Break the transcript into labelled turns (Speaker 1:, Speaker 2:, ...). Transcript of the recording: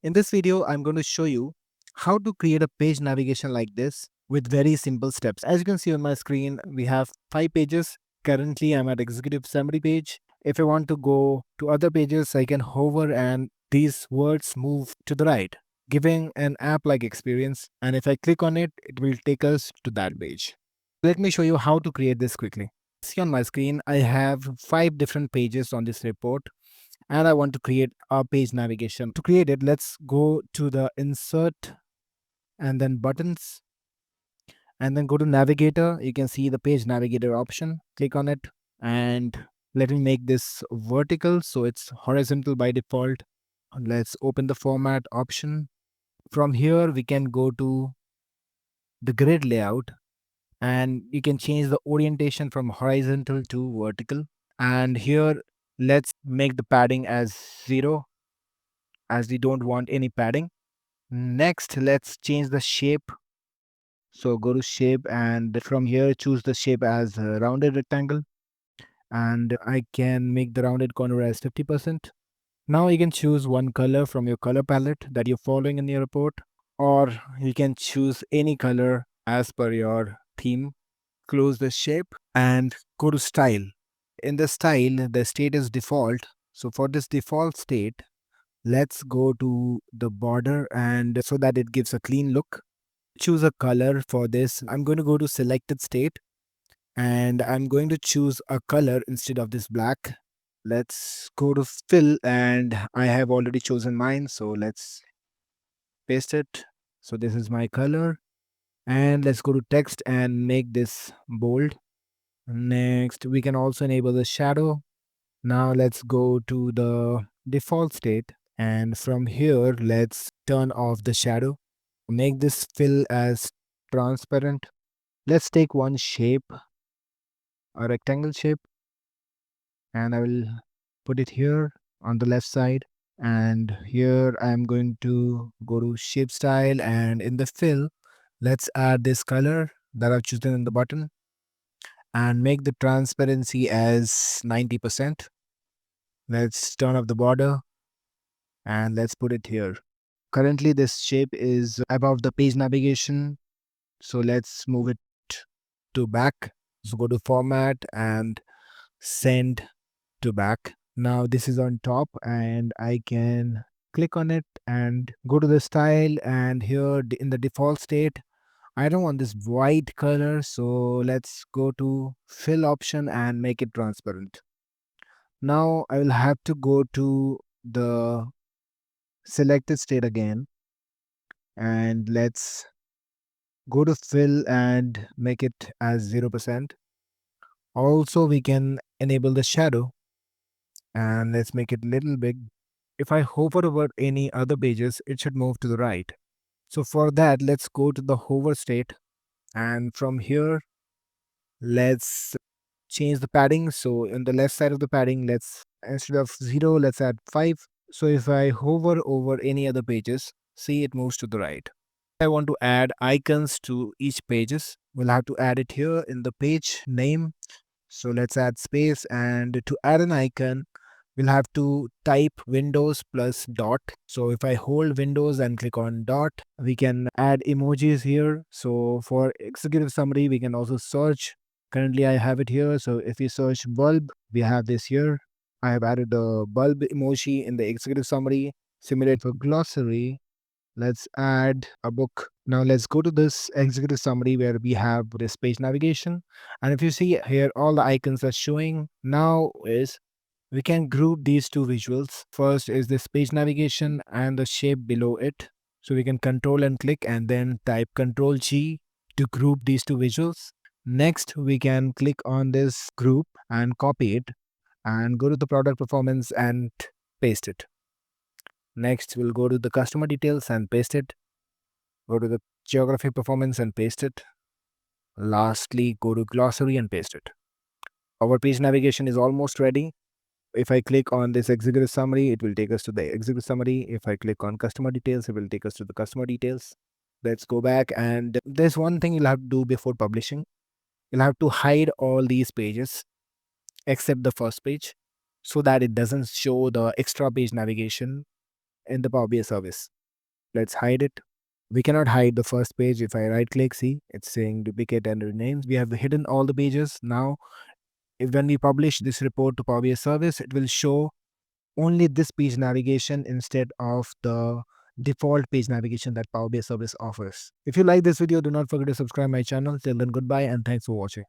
Speaker 1: In this video, I'm going to show you how to create a page navigation like this with very simple steps. As you can see on my screen, we have 5 pages. Currently, I'm at executive summary page. If I want to go to other pages, I can hover and these words move to the right, giving an app-like experience. And if I click on it, it will take us to that page. Let me show you how to create this quickly. See on my screen, I have 5 different pages on this report and I want to create a page navigation. To create it, let's go to the insert and then buttons and then go to navigator. You can see the page navigator option. Click on it and let me make this vertical so it's horizontal by default. Let's open the format option. From here, we can go to the grid layout and you can change the orientation from horizontal to vertical. And here, let's make the padding as 0 as we don't want any padding. Next, let's change the shape. So go to shape and from here choose the shape as a rounded rectangle and I can make the rounded corner as 50%. Now you can choose one color from your color palette that you're following in your report, or you can choose any color as per your theme. Close the shape and go to style. In the style, the state is default. So for this default state, let's go to the border and so that it gives a clean look. Choose a color for this. I'm going to go to selected state and I'm going to choose a color instead of this black. Let's go to fill and I have already chosen mine. So let's paste it. So this is my color and let's go to text and make this bold. Next, we can also enable the shadow. Now let's go to the default state and from here, let's turn off the shadow. Make this fill as transparent. Let's take one shape, a rectangle shape, and I will put it here on the left side. And here I'm going to go to shape style and in the fill, let's add this color that I've chosen in the button and make the transparency as 90%. Let's turn off the border and let's put it here. Currently, this shape is above the page navigation. So let's move it to back. So go to format and send to back. Now this is on top and I can click on it and go to the style and here in the default state, I don't want this white color. So let's go to fill option and make it transparent. Now I will have to go to the selected state again and let's go to fill and make it as 0%. Also, we can enable the shadow and let's make it little big. If I hover over any other pages, it should move to the right. So for that, let's go to the hover state and from here, let's change the padding. So in the left side of the padding, let's instead of 0, let's add 5. So if I hover over any other pages, see it moves to the right. I want to add icons to each pages. We'll have to add it here in the page name. So let's add space and to add an icon, we'll have to type Windows plus dot. So if I hold Windows and click on dot, we can add emojis here. So for executive summary, we can also search. Currently, I have it here. So if we search bulb, we have this here. I have added the bulb emoji in the executive summary. Simulate for glossary. Let's add a book. Now let's go to this executive summary where we have this page navigation. And if you see here, all the icons are showing. Now is we can group these two visuals. First is this page navigation and the shape below it. So we can control and click and then type Control G to group these two visuals. Next, we can click on this group and copy it and go to the product performance and paste it. Next, we'll go to the customer details and paste it. Go to the geography performance and paste it. Lastly, go to glossary and paste it. Our page navigation is almost ready. If I click on this executive summary, it will take us to the executive summary. If I click on customer details, it will take us to the customer details. Let's go back and there's one thing you'll have to do before publishing. You'll have to hide all these pages except the first page so that it doesn't show the extra page navigation in the Power BI service. Let's hide it. We cannot hide the first page. If I right click, see, it's saying duplicate and rename. We have hidden all the pages. Now, if when we publish this report to Power BI service, it will show only this page navigation instead of the default page navigation that Power BI service offers. If you like this video, do not forget to subscribe my channel. Till then, goodbye and thanks for watching.